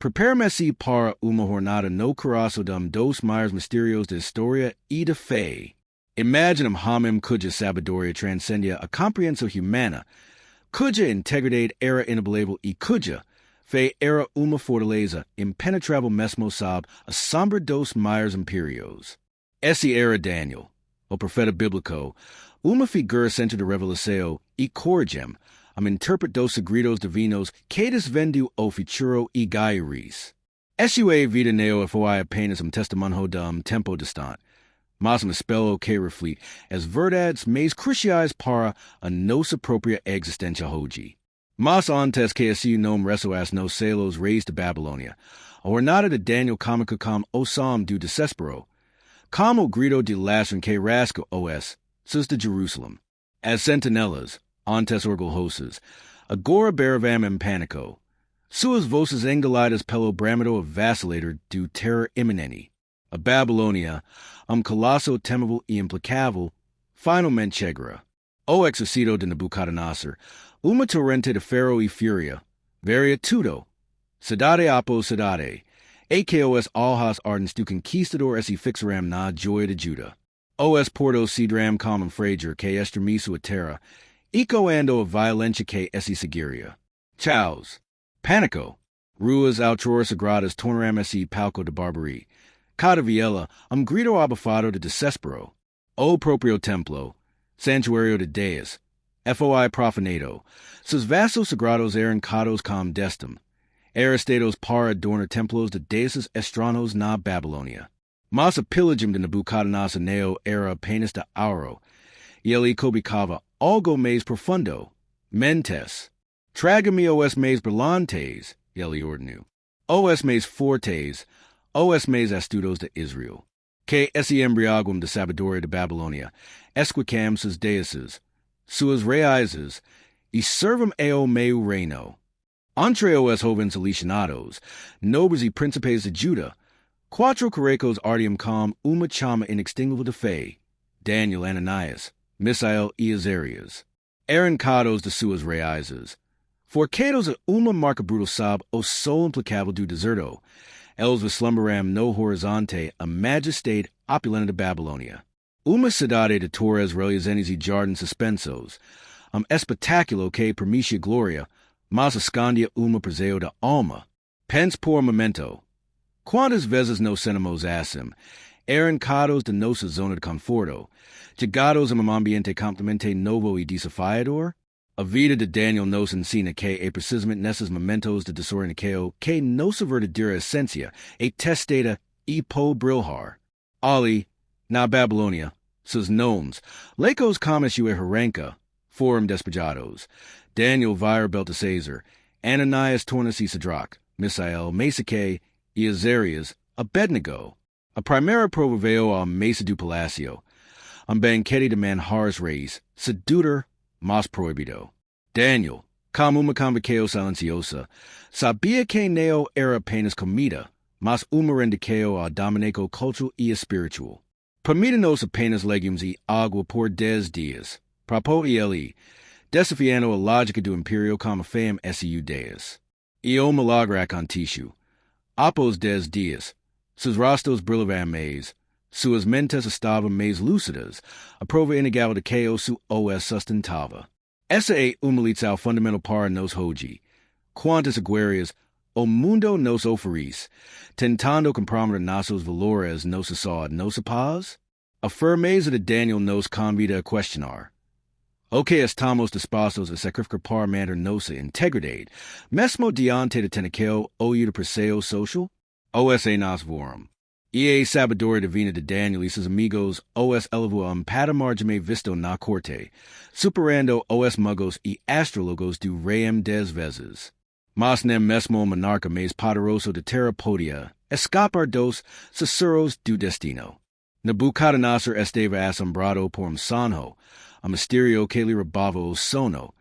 Prepárame para uma jornada no coração dos maiores mistérios da história e da fé. Imaginem hamem cuja sabedoria transcendia a compreensão humana, cuja integridade era inabalável e cuja fé era uma fortaleza impenetrável mesmo sob a sombra dos maiores impérios. Esse era Daniel, o profeta bíblico, uma figura central da revelação e corgem, intérprete dos segredos divinos que desvendeu o futuro e gairis. Sua vida neo foi apenas testemunho tempo distante, mas espelho que reflete as verdades mais cruciais para a nossa própria existência hoje. Mas antes que esse nome ressoasse nos céus reis de Babilônia, a jornada de Daniel comica como o Salmo do Desespero, como o grito de lastre que rasga os céus de Jerusalém. As sentinelas, antes orgulhosas, agora beravam em pânico, suas vozes engoladas pelo bramido vacilador do terror iminente. A Babilônia, colosso temível e implacável, finalmente chegará. O exército de Nabucodonosor, uma torrente de ferro e fúria, varia tudo, cidade após cidade, e que os alhas ardentes do conquistador se fixarão na joia de Juda. Os portos se dram como frager que estremiço a terra, ecoando a violência que se seguiria. Chaos, pânico, ruas alturas sagradas tornarão esse palco de barbarie. Cada viela, grito abafado de desespero. O próprio templo, santuário de Deus, foi profanado. Seus vasos sagrados eram cados como destem. Eram estados para adornar templos de deuses estranhos na Babilônia. Mas a pillagem de Nabucodonosor neo era apenas de ouro, e ele cobicava algo mais profundo. Mentes, traga-me os mais brilhantes, ele ordenou. Os mais fortes, os mais astutos de Israel. Que esse embriagam de sabedoria de Babilônia, esquicam seus deuses, suas raízes, e servam ao meu reino. Entre os jovens alicianados, nobres e príncipes de Juda, quatro carecos ardiam como uma chama inextinguível de fé, Daniel, Ananias, Misael e Azarias. Eram cados de suas raízes, forcados a uma marca brutal sob o sol implacável do deserto, eles vislumbraram no horizonte a majestade opulenta de Babilônia. Uma cidade de torres reluzentes e jardins suspensos, espetáculo que permitia glória, mas escondia uma prisão da alma. Pense por momento. Quantas vezes nos sentimos assim, arrancados de nossa zona de conforto, chegados a ambiente completamente novo e desafiador? A vida de Daniel nos ensina que é precisamente nesses momentos de desorientação que nossa verdadeira essência é testada e pode brilhar. Ali, na Babilônia, seus nomes, lecos como sua arranca, foram despejados. Daniel vira Belteshazzar, Ananias torna-se Sadrach, Misael, Mesaque e Azarias, Abednego. A primeira prova veio à mesa do palácio, banquete de manjares reis, sedutor, mas proibido. Daniel, como uma convocação silenciosa, sabia que não era apenas comida, mas uma rendição ao domínio cultural e espiritual. Permita-nos apenas legumes e água por 10 dias. Propôs ele, desafiando a lógica do império como fame ideias. E o milagre aconteceu. Após 10 dias, seus rostos brilhavam mais, suas mentes estavam mais lúcidas, a prova inegável de que o seu os sustentava. Essa é uma lição fundamental para nos hoje. Quantas aguarias o mundo nos oferece, tentando comprometer nossos valores, nossa saúde, nossa paz? A firmeza de Daniel nos convida a questionar. O que estamos dispostos a sacrificar para manter nossa integridade, mesmo diante de tentação ou de pressão social? Os nós vorum. E a sabedoria divina de Daniel e seus amigos os elevou a patamar jamais visto na corte, superando os magos e astrólogos do reino 10 vezes. Mas nem mesmo o monarca mais poderoso de terra podia escapar dos susurros do destino. Nabucodonosor estava assombrado por sonho, a mistério que lhe roubava o sono,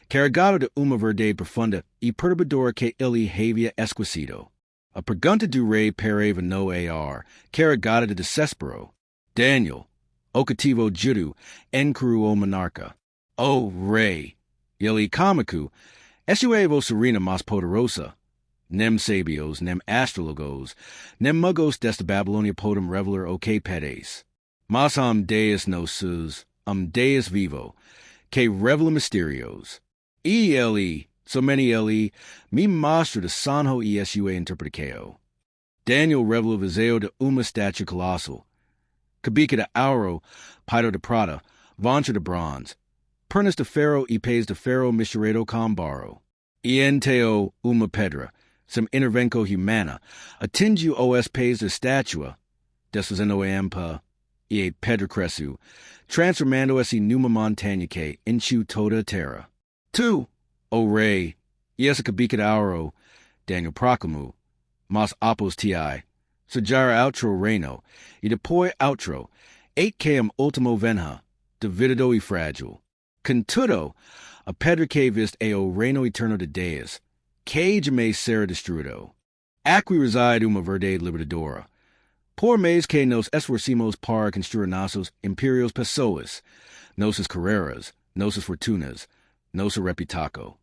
carregado de uma verdade profunda e perturbadora que ele havia esquecido. A pergunta do rei parava no ar, carregada de desespero. Daniel, o cativo judeu, encarou o monarca. O rei, ele cômico, essa é a serena mais poderosa. nem sabios, nem astrologos, nem mugos des de Babylonia podum reveler ok pedes. Mas deus nosus, deus vivo, que revela mysterios. So many mi mostra de sanho esua interpreticeo. Daniel revela viseo de uma statue colossal. Cabica de auro, Pito de prata, vancha de bronze. Pernis de ferro y pes de ferro misturedo con barro. Ienteo uma pedra, sem intervenco humana, atingiu os pes de statua, desfazendo ampa, e pedra cressu, transformando esse numa montanha que enchiu toda a terra. Tu, o rei, e essa cabica de auro, Daniel proclamou, mas apos ti, sugere outro reino, e depois outro, eight quem ultimo venha, dividido e frágil. Contudo, a pedra que vist o reino eterno de Deus, que jamais será destruído. Aqui reside uma verdade libertadora. Por mês que nos esforcimos para construir nossos imperios pessoas, nossas carreiras, nossas fortunas, nossa reputação.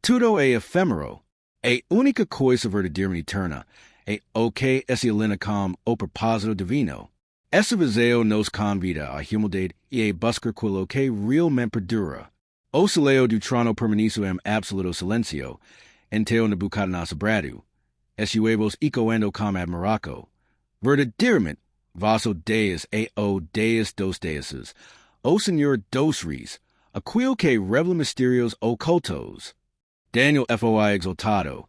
Tudo é efêmero. A única coisa verdadeiramente eterna é o que é helena com o propósito divino. Esse viseu nos convida a humildade e a buscar aquilo que realmente perdura. O silêncio do trono permanece em absoluto silêncio, enteo Nabucodonosor brado, essuevos ecoando com admiraco. Verdadeiramente, vosso Deus é o Deus dos deuses, o Senhor dos reis, aquilo que revela misterios ocultos. Daniel foi exaltado,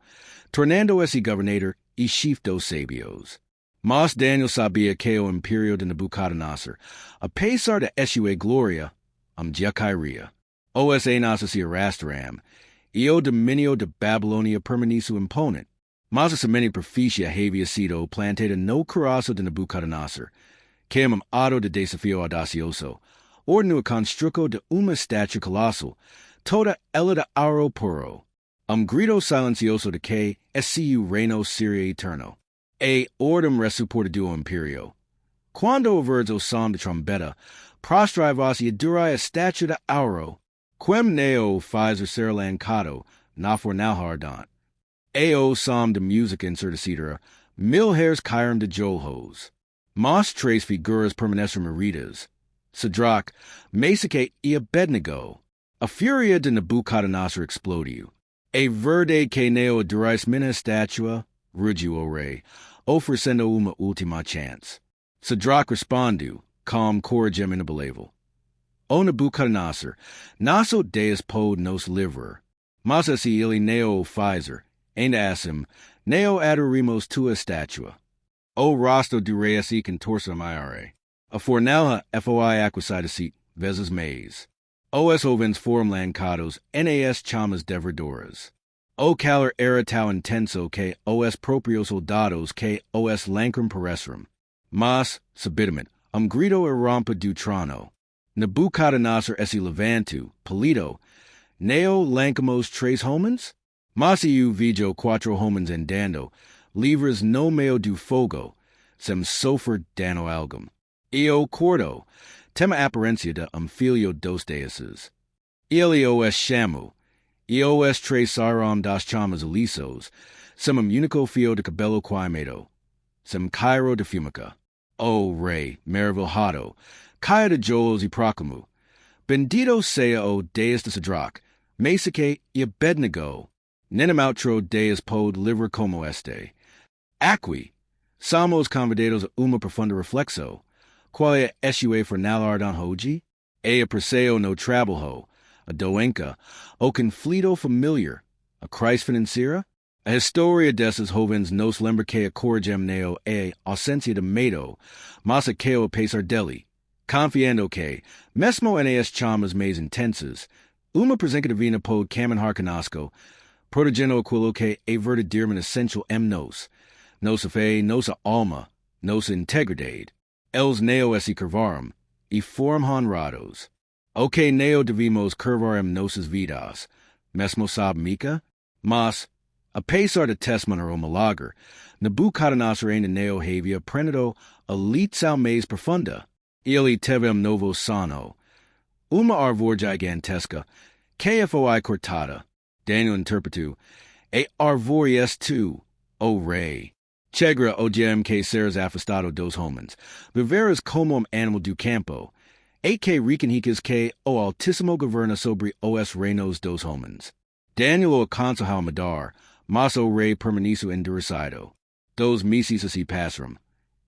tornando esse governador e chefe dos sabios. Mas Daniel sabia que o imperio de Nabucodonosor, apesar de sua glória, já cairia. Os anos se arrastram, e o domínio de Babilônia permanece imponente. Mas a semente profícia havia sido plantada no coração de Nabucodonosor, que é ato de desafio audacioso, ordenou o construco de uma estátua colossal, toda ela de ouro puro. Grito silencioso de que esse reino seria eterno. E ordem resuporta do imperio. Quando ouvirdes o som de trombeta, prostrai-vos e adorai a estátua de ouro, quem neo faz ser lancado, na fornalhardant. E o som de música ensurdecedora, heres caíram de jolhos. Mas três figuras permaneceram maridas. Sadrach, Mesach e Abednego. A fúria de Nabucodonosor explodiu. A verde que neo adorais minha estátua, rugiu o rei, oferecendo uma última chance. Sadrach respondeu, com coragem inabalável. O Nabucodonosor, nosso Deus pode nos livrar, mas se ele neo o fizer, ainda assim, neo adorimos tua estátua. O rosto do rei assim contorce maiore. A fornalha foi acquisida vezes mais. Os jovens foram lancados nas chamas devoradoras. O calor era tão intenso que os próprios soldados que os lancram pareceram. Mas, subitamente, grito irrompe do trono. Nabucodonosor esse levanto, palido. Neo lancamos três homens? Mas eu vejo quatro homens andando, livres no meio do fogo, sem sofrer dano algum. E o quarto, tem a aparência de filho dos deuses. Ele os chamo, e os três saíram das chamas lisos, sem único fio de cabelo queimado, sem cairo de fumica. O rei, maravilhado, caia de joelhos e proclamou, bendito seja o Deus de Sadrach, Mesach e Abednego, nem outro Deus pode livrar como este. Aqui, somos convidados a uma profunda reflexão, qual é esse fornalhardant hoje? É a perseo no trabalho, a doença, o conflito familiar, a crise financeira? A história desses jovens nos lembra que a coragem neo é ausência de medo, mas a que o pesar dele, confiando que, mesmo nas chamas mais intensas, uma presença divina pode caminhar conosco, protegendo aquilo que é verdadeiramente essencial em nós, nossa fé, nossa alma, nossa integridade. Els neo esse curvaram, e foram honrados. O que neo devimos curvar em nossas vidas, mesmo sabe Mica? Mas, apesar de testemunhar o milagre, Nabucodonosor ainda neo havia aprendido a lição mais profunda. Ele teve novo sono. Uma árvore gigantesca, que foi cortada. Daniel interpretou, A arvorius tu, o rey. Chegra ogm que seres afastado dos homens, viveras comum animal do campo, e que reconhiques que o altissimo governa sobre os reinos dos homens. Daniel o consahal madar, mas o rei permaneço endurecido. Dos mises assi passerum.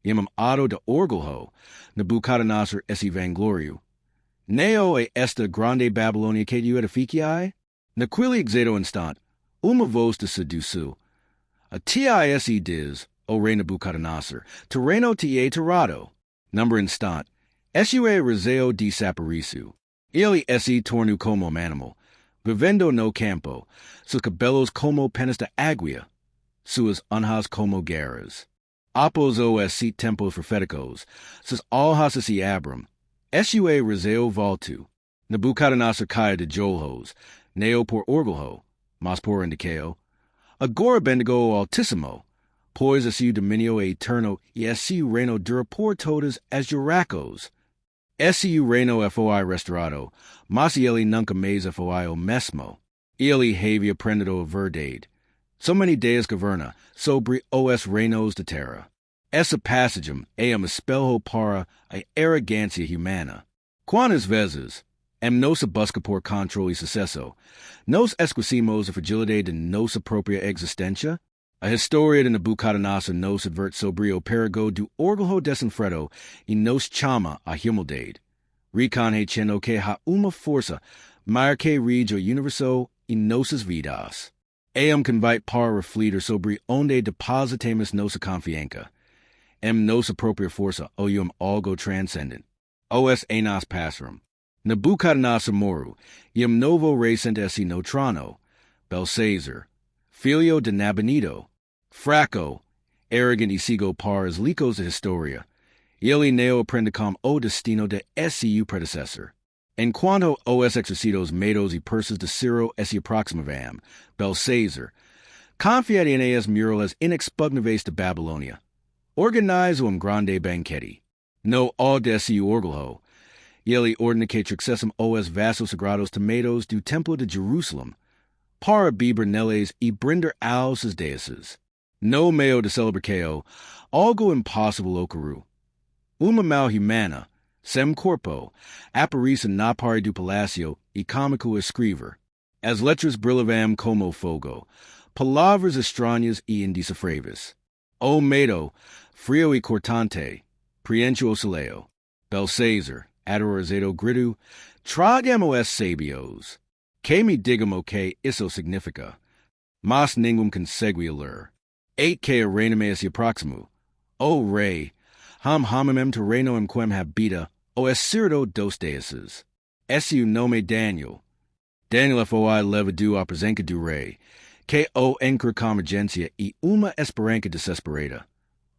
Imam auto de orgulho, Nabucodonosor esse vanglorio. Neo e esta grande Babylonia que you edificiai? Naquili exedo instant, uma voz de sedusu. A tise diz, o rei Nabucodonosor, terreno tie terrado. Number instant, esue riseo di saperisu. Ili esse tornu como animal, vivendo no campo, sus cabellos como penas de aguia, suas unhas como garras. Apos os sit tempos propheticos, sus alhas assi abram, esue riseo voltu. Nabucodonosor caia de jolhos, neo por orgulho, mas por indiceo. Agora bendigo altissimo, pois assi dominio eterno e assi reino dura por todas as juracos. Essi reino foi restaurado, mas ele nunca mais foi o mesmo. Ele havia aprendido a verdade. So many days governa sobre os reinos de terra. Essa passagem é espelho para a arrogância humana. Quantas vezes, nossa busca por controle e sucesso, nos esquecemos a fragilidade de nossa própria existência? A história de Nabucodonosor nos adverte sobre o perigo do orgulho desenfreado e nos chama a humildade, reconhecendo que há uma força maior que rige o universo e nossas vidas. Convite para refletir sobre onde depositamos nossa confiança. Nossa própria força ou algo transcendente. Os enas passaram. Nabucodonosor moru, novo rei sentesi no trono, Belshazzar, filho de Nabonido, fraco, arrogant e cego para os licos da história. Ele neo aprende como o destino de esse predecessor. Enquanto os exercitos medos e persas de Ciro se aproximavam, Belshazzar, confiado em as muralhas inexpugnáveis de Babilônia, organiza grande banquete. No ó desse orgulho, ele ordena que trouxessem os vasos sagrados tomados do templo de Jerusalém, para beber neles e brindar aos seus deuses. No meio de celebração, algo impossível ocorreu. Uma mão humana, sem corpo, aparece na parede do palácio e começou a escrever. As letras brilhavam como fogo, palavras estranhas e indecifráveis. O medo, frio e cortante, preencheu o céu. Belshazzar, aterrorizado, gritou, tragam os sábios. Que me digam o que isso significa. Mas ninguém consegue ler. Eis que a reina me se aproximou. O rei, homem terreno em quem habita, o excerto dos deuses. Esse nome Daniel. Daniel foi levado à presença do rei, que o encontrou com urgência e uma esperança desesperada,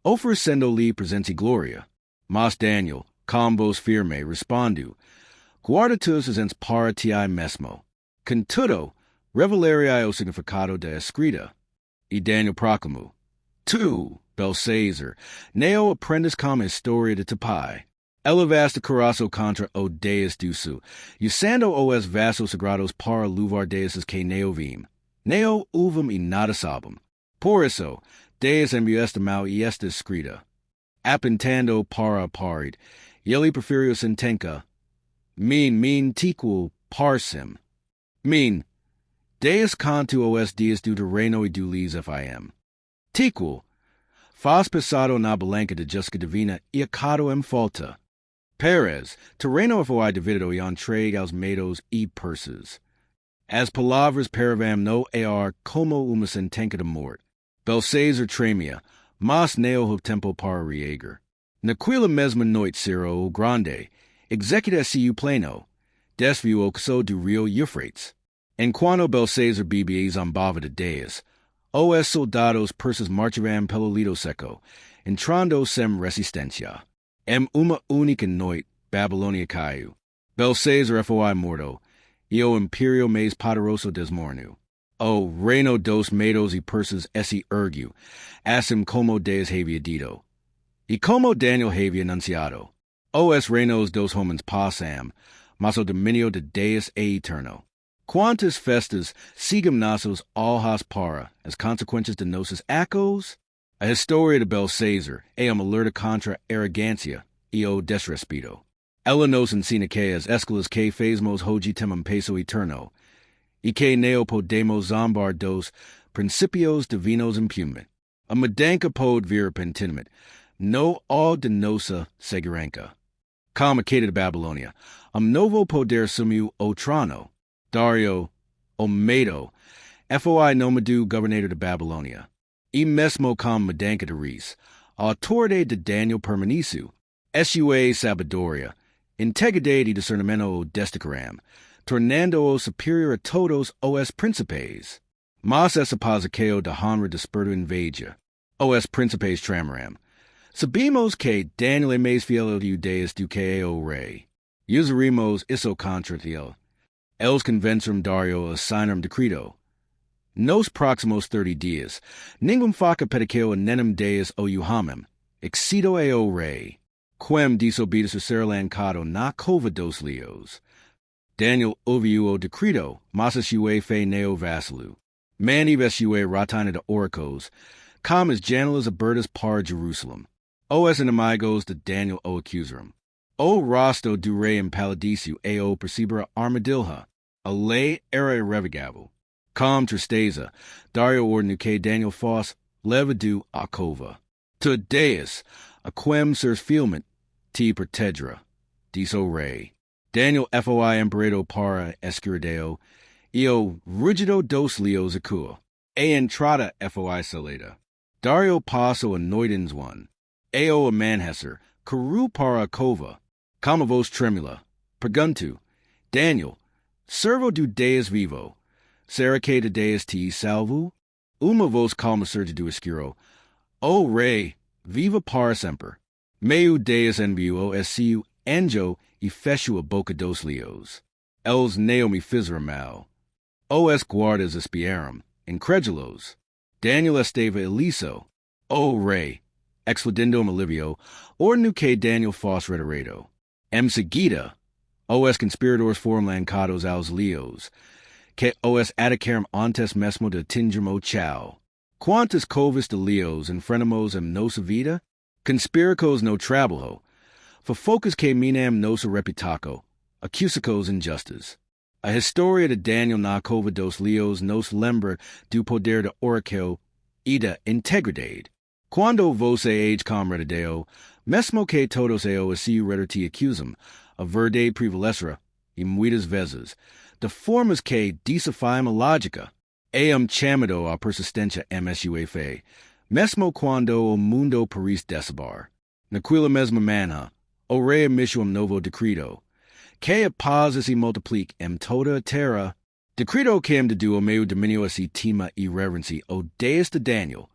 oferecendo-lhe presença e glória. Mas Daniel, com voz firme, respondeu, guarda tuas asentes para ti mesmo. Contudo, revelarei o significado da escrita. E Daniel proclamou, tu, Belshazzar, neo aprendes como história de teu pai. Elevaste coração contra o Deus dusu, usando os vasos sagrados para louvar deuses que neo vim. Neo ouvim e nada sabem. Por isso, Deus enviou esta mão e esta escrita. Apontando para a parede, ele preferiu sentença. Min tiquo parsim. Min, Deus canto os dias do reino e do lis fim. Tiquo, faz passado na balanca de justiça divina e acado em falta. Perez, terreno foi dividido e entregue aos medos e persas. As palavras paravam no ar como uma sentença de morte. Belshazzar tremia, mas neo o tempo para reagir. Naquela mesma noite Ciro o Grande executa-se o plano, desviou o caso do rio Eufrates. Enquanto Belshazzar bebia zombava de Deus, os soldados persas marchavam pelo lido seco, entrando sem resistência. Uma única noite, Babilônia caiu. Belshazzar foi morto, e o império mais poderoso desmornou. O reino dos medos e persas se ergueu, assim como Deus havia dito. E como Daniel havia anunciado, os reinos dos homens passam, mas o domínio de Deus é eterno. Quantus festus sigum nasos alhas para, as consequences de nosis acos, a historia de Belshazzar, eam alerta contra arrogancia, eo desrespido. Elenos in sinaceas escalas que phasmos hoji temum peso eterno, e que neo podemos zombar dos principios divinos impugnment. A medanca pod vira pentiniment, no all de nosa seguranca. Communicated Babylonia, novo poder sumu otrano, Dario Omedo, foi nomadu governator de Babylonia. E mesmo com medanca de ris, autoride de Daniel permaneciu, sua sabedoria, integridade e discernimento destacaram, tornando-o superior a todos os príncipes. Mas essa pasaqueo de honra desperto inveja, os príncipes tramaram. Sabemos que Daniel é mais fiel ao Judeus do que ao rei. Usarimos isso contra ele. Els convenceram Dario a signaram decreto. Nos próximos 30 dias, ninguém faca pediceo nenem deus o Uhamem, exido e o rei. Quem disobedis o ser lancado na cova dos leos. Daniel ouviu o decreto, mas sue fe neo vacilu. Mani sue ratina de oracos, com as janelas abertas para Jerusalem. Os inimigos de Daniel o accusaram. O rosto do rei empalideceu e o percebera armadilha. A lei era irrevogável. Com tristeza, Dario ordenou que Daniel fosse levado à cova. Tu deus, a quem seres fielmente te protedra, diz o rei. Daniel foi emperado para escurideo, e o rigido dos leos acua. E entrada foi salida. Dario passou a noitens one. E o amanhecer, caru para a cova. Como voz tremula, pergunto, Daniel, servo do Deus vivo, será que de Deus te salvo? Uma voz calma surge do escuro. O rei, viva para sempre. Meu Deus enviou esse anjo e fechou a boca dos leos. Els neo me fizeram mal. Os guardas espiaram, incrédulos. Daniel esteve iliso. O rei, explodendum alivio, ordenou que Daniel fosse retirado. Em seguida, os conspiradores foram lancados aos leos, que os atacaram antes mesmo de atingirmo chao. Quantas covas de leos enfrentamos em nossa vida? Conspiracos no trabalho, fofocas que minam nossa reputaco, accusacos injustas. A história de Daniel na cova dos leos nos lembra do poder de oracle e da integridade. Quando você age com retardeo, mesmo que todos eos se te accusam, a verdade prevalecera, e muitas vezes, de formas que desafiam a lógica. Chamado a persistência msua fe, mesmo quando o mundo parece desabar. Naquela mesma manhã, o rei emitiu novo decreto, que a paz se multiplique em toda a terra. Decreto que de do o meu dominio se tima e reverência o Deus de Daniel,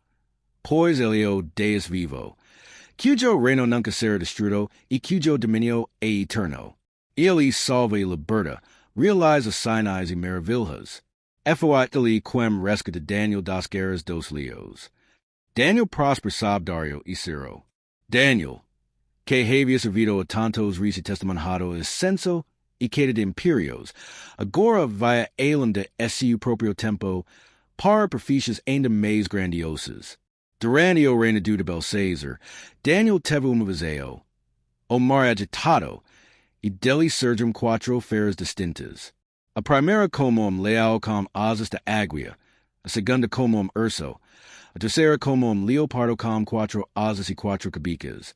pois ele é o Deus vivo, cujo reino nunca será destruído e cujo dominio é eterno. Ele salva e liberta, realiza sinais e maravilhas. Foi ele quem rescata Daniel das guerras dos leos. Daniel prosper sob Dario e Ciro. Daniel, que havia servido a tantos reis testemunhado el censo e que de imperios, agora vai além de esse próprio tempo para proficias ainda mais grandiosas. Durante o reinado de Belshazzar, Daniel teve uma visão, o mar agitado, e dele surgiram quatro feras distintas. A primeira como leal com asas de águia, a segunda como urso, a terceira como leopardo com quatro asas e quatro cabicas,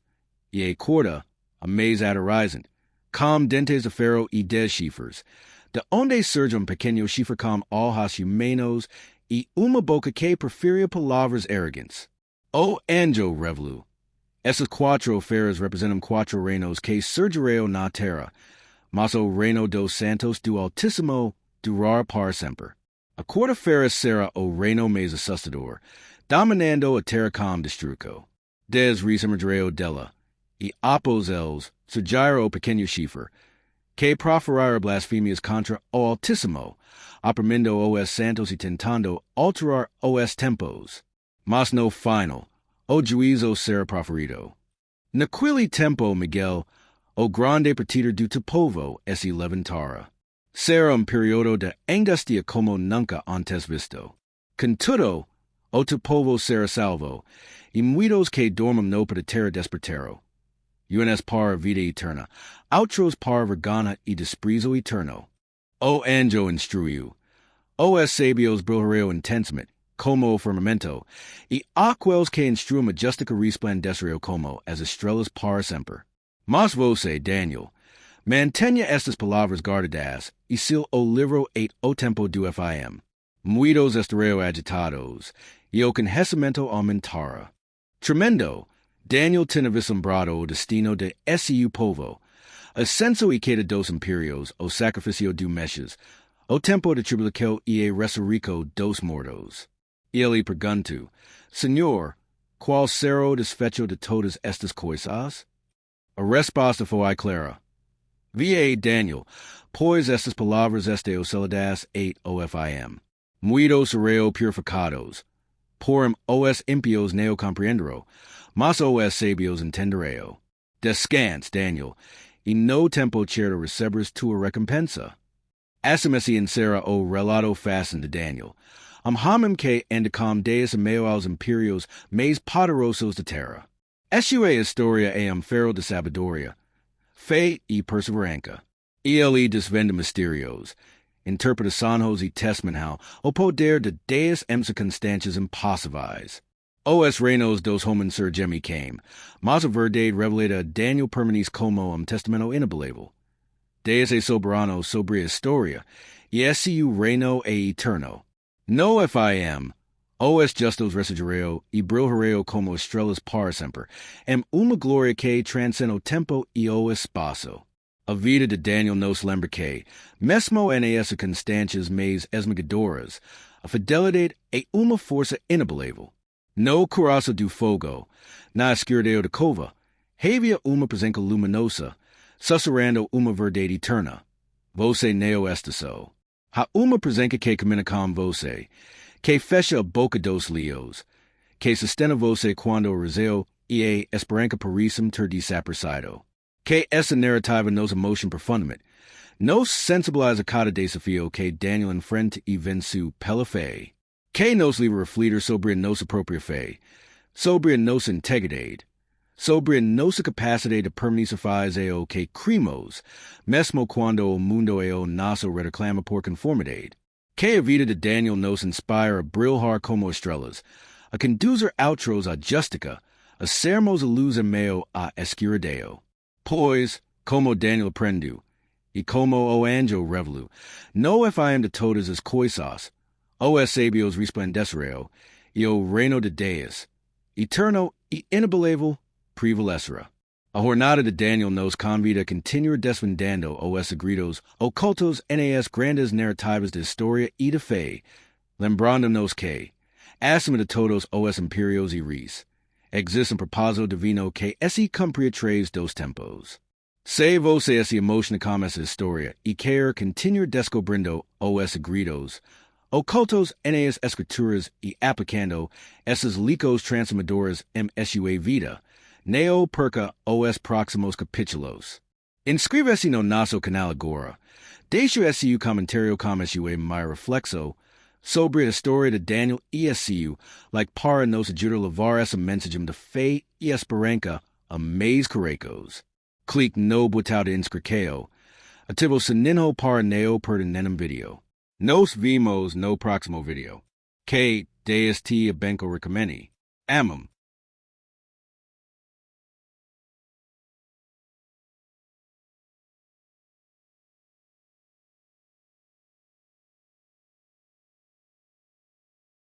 e a quarta, a mais aterrorizante, com dentes de ferro e 10 chifres, de onde surge pequeno chifre com olhos humanos e uma boca que proferia palavras arrogantes. O anjo revelu. Essas quatro feras representam quatro reinos que surgirão na terra, mas o reino dos santos do Altíssimo durar para sempre. A quarta fera será o reino mais assustador, dominando a terra com destruco. Des resemergirão dela, e após eles surgirá o pequeno chifre, que proferirá blasfêmias contra o Altíssimo, oprimindo os santos e tentando alterar os tempos. Mas no final, o juízo será proferido. Naquele tempo Miguel, o grande partido do povo, se levantara. Serum periodo de angustia como nunca antes visto. Contudo, otopovo sera salvo, y muitos que dormam no per terra despertero. UNS par vida eterna, outros par vergana y desprezo eterno. O anjo instruiu, os sabios brillareo intensamente, como firmamento, y aquels que instrua majestica resplandecero como as estrellas par semper. Mas voce, Daniel, mantenha estas palavras guardadas, y sil o livro et o tempo do fim. Muitos estareo agitados, y o conhecimento aumentara. Tremendo, Daniel tenevisumbrado destino de seu povo, ascenso y queda dos imperios, o sacrificio do meses, o tempo de tribulacio y resurrico dos mortos. Ili preguntu, Señor, qual será desfecho de todas estas cosas? A resposta foi clara. Va Daniel, pois estas palavras este o celadas et ofim. Muitos sereo purificados. Porem os impios neo comprehendero, mas os sabios entendereo. Descans, Daniel, y no tempo certo recebres tua recompensa. Asimesi insera o relato fasten de Daniel. Hamim que endicam deus meo aos imperios mais poderosos de terra. Esue historia eam ferro de sabedoria. Fe y perseveranca. Ele desvenda misterios. Interpreta sanjos y testamental, o poder de deus em circunstancias impossibles. Os reinos dos homens sur gemi came, mas a verdade revelada Daniel permanis como testamento inabelable. Deus es soberano sobre historia, y su reino e eterno. No fim, os justos resurgireo y brillareo como estrellas para semper, uma gloria que transcende o tempo y o espacio. A vida de Daniel nos lembra que, mesmo nas circunstâncias mais esmagadoras, a fidelidade é uma força inabalável. No coração do fogo, na escuridão da cova, havia uma presença luminosa, sussurrando uma verdade eterna. Você não está só. Há uma presença que camina com você, que fecha a boca dos leões, que sustenta você quando o riseu e a esperança parecem ter desaparecido. Que essa narrativa nos emotion profundamente, nos sensibiliza cada desafio que Daniel enfrenta e venceu pela fé. Que nos livra refletir sobre a nossa própria fé, sobre a nossa integridade, sobre a nossa capacidade de permanecer o que cremos, mesmo quando o mundo é o nosso reclama por conformidade. Que a vida de Daniel nos inspira a brilhar como estrelas, a conduzir outros a justica, a sermos a luz em meio a escuridão. Pois, como Daniel aprendeu, e como o anjo revelou, no fim de todas as coisas, os sabios resplandecerão, e o reino de Deus, eterno e inabalável, prevalecerá. A jornada de Daniel nos convida a continuar desvendando os segredos ocultos nas grandes narrativas de história e de fé, lembrando-nos que, acima de todos os imperios e reis, existe propósito divino que esse cumpre três dos tempos. Se você esse emociona com essa história e quer continuar descobrindo os segredos ocultos nas escrituras e aplicando esses licos transformadores em sua vida, neo perca os próximos capítulos. Inscreva-se no nosso canal agora. Deixe seu comentário com sua mais reflexo sobre a história de Daniel e su, like para nos ajudar a levar essa mensagem de fé e esperança a mais correcos. Clique no botão de inscrever. Ativo o sininho para não perder nenhum vídeo. Nos vemos no próximo vídeo. Que Deus te abençoe. Amém.